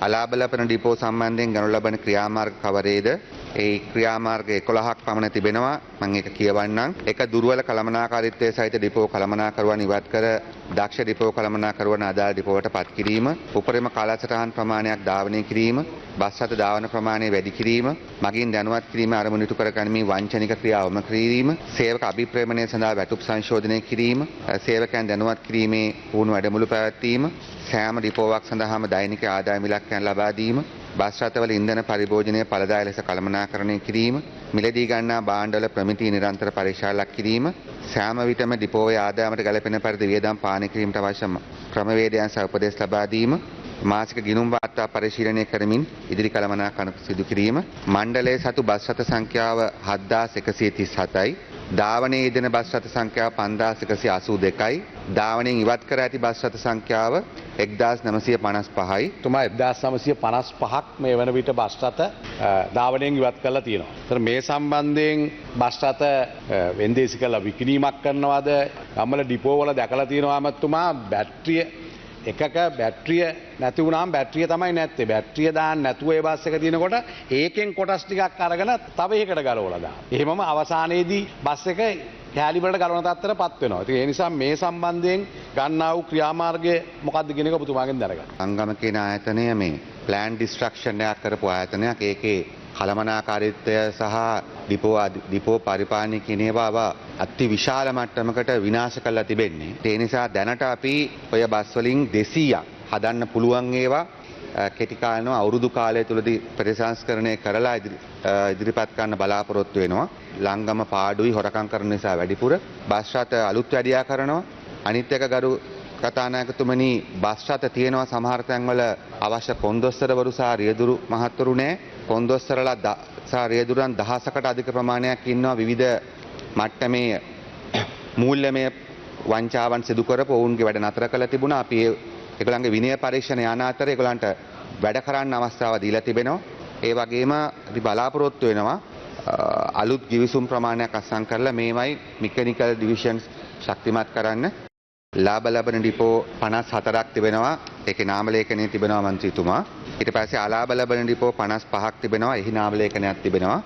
අලාභ ලබන ඩිපෝ සම්බන්ධයෙන් ගනු ලබන ක්‍රියාමාර්ග කවරේද? ඒ ක්‍රියාමාර්ග 11ක් පමණ තිබෙනවා. මම ඒක කියවන්නම්. එක දුර්වල කළමනාකාරීත්වයේ සහිත ඩිපෝ කළමනාකරුවන් ඉවත් කර දක්ෂ ඩිපෝ කළමනාකරුවන් අදාළ ඩිපෝවට පත් කිරීම, උපරිම කාලසටහන් ප්‍රමාණයක් ධාවනය කිරීම, බස් රථ ධාවන ප්‍රමාණය වැඩි කිරීම, මගින් දැනුවත් කිරීම අරමුණු ඉටු කර ගනිමින් වංචනික ක්‍රියාවම කිරීම, සේවක අභිප්‍රේමණය සඳහා වැටුප් සංශෝධනය කිරීම, සේවකයන් දැනුවත් කිරීමේ පුහුණු වැඩමුළු පැවැත්වීම, සෑම ඩිපෝවක් සඳහාම දෛනික ආදායම ඉලක්කයන් ලබා දීම, බස් රථවල ඉන්ධන පරිභෝජනය ඵලදායී ලෙස කළමනාකරණය කිරීම, මිලදී ගන්නා භාණ්ඩවල ප්‍රමිතිය නිරන්තර පරීක්ෂා ලක් කිරීම, සෑම විටම ඩිපෝවේ ආදායමට ගැලපෙන පරිදි වියදම් පාලනය කිරීමට අවශ්‍ය ක්‍රමවේදයන් සහ උපදෙස් ලබා දීම, මාසික ගිණුම් වාර්තා පරිශීලනය කරමින් ඉදිරි කළමනාකරණ සිදු කිරීම, මණ්ඩලයේ සතු බස් රථ සංඛ්‍යාව 7137යි, ධාවනයේ යෙදෙන බස් රථ සංඛ්‍යාව 5182යි, ධාවනයෙන් ඉවත් කර ඇති බස් රථ සංඛ්‍යාව 1955යි. තුමා 1955ක් මේ වන විට බස් රථ ධාවනයෙන් ඉවත් කරලා තියෙනවා. ඒතර මේ සම්බන්ධයෙන් බස් රථ වෙන්දේසි කරලා විකිණීමක් කරනවාද? ගම්වල ඩිපෝ වල දැකලා තියෙනවා මතුමා බැටරිය එකක බැටරිය නැති වුණාම බැටරිය තමයි නැත්තේ. බැටරිය දාන්න නැතුව ඒ බස් එක තියෙනකොට ඒකෙන් කොටස් ටිකක් අරගෙන තව එකකට ගලවලා දානවා. එහෙමම අවසානයේදී බස් එක කෑලි වලට ගලවන තත්ත්වයටපත් වෙනවා. ඉතින් ඒ නිසා මේ සම්බන්ධයෙන් ගන්නා වූ ක්‍රියාමාර්ගය මොකක්ද කියන එක ඔබතුමාගෙන් දැනගන්න. අංගම කියන ආයතනය මේ ප්ලෑන් ඩිස්ට්‍රක්ෂන් එකක් කරපු ආයතනයක්. ඒකේ කළමනාකාරීත්වය සහ ඩිපෝ පරිපාලනය කියන ඒවා අති විශාල මට්ටමකට විනාශ කරලා තිබෙන්නේ. ඒ නිසා දැනට අපි ඔය බස් වලින් 200ක් හදන්න පුළුවන් ඒවා කෙටි කාලෙම අවුරුදු කාලය තුලදී ප්‍රතිසංස්කරණය කරලා ඉදිරිපත් කරන්න බලාපොරොත්තු වෙනවා. ලංගම පාඩුයි හොරකම් කරන නිසා වැඩිපුර බස් රථ අලුත් වැඩියා කරනවා. අනිත් එක ගරු කතානායකතුමනි, බස් රථ තියෙනවා සමහර තැන්වල අවශ්‍ය කොන්දොස්තරවරු සහ රියදුරු මහත්වරු නැහැ. කොන්දොස්තරලා සහ රියදුරන් දහසකට අධික ප්‍රමාණයක් ඉන්නවා විවිධ මට්ටමේ මූල්‍යමය වංචාවන් සිදු කරපු ඔවුන්ගේ වැඩ නතර කළ තිබුණා. අපි ඒගොල්ලන්ගේ විනය පරීක්ෂණ යන අතර ඒගොල්ලන්ට වැඩ කරන්න අවස්ථාව දීලා තිබෙනවා. ඒ වගේම අපි බලාපොරොත්තු වෙනවා අලුත් ගිවිසුම් ප්‍රමාණයක් අත්සන් කරලා මේවයි මෙකැනිකල් ඩිවිෂන්ස් ශක්තිමත් කරන්න. ලාභ ලබන ඩිපෝ 54ක් තිබෙනවා. ඒකේ නාම ලේඛනයේ තිබෙනවා මන්ත්‍රීතුමා. ඊට පස්සේ අලාභ ලබන ඩිපෝ 55ක් තිබෙනවා. එහි නාම ලේඛනයක් තිබෙනවා.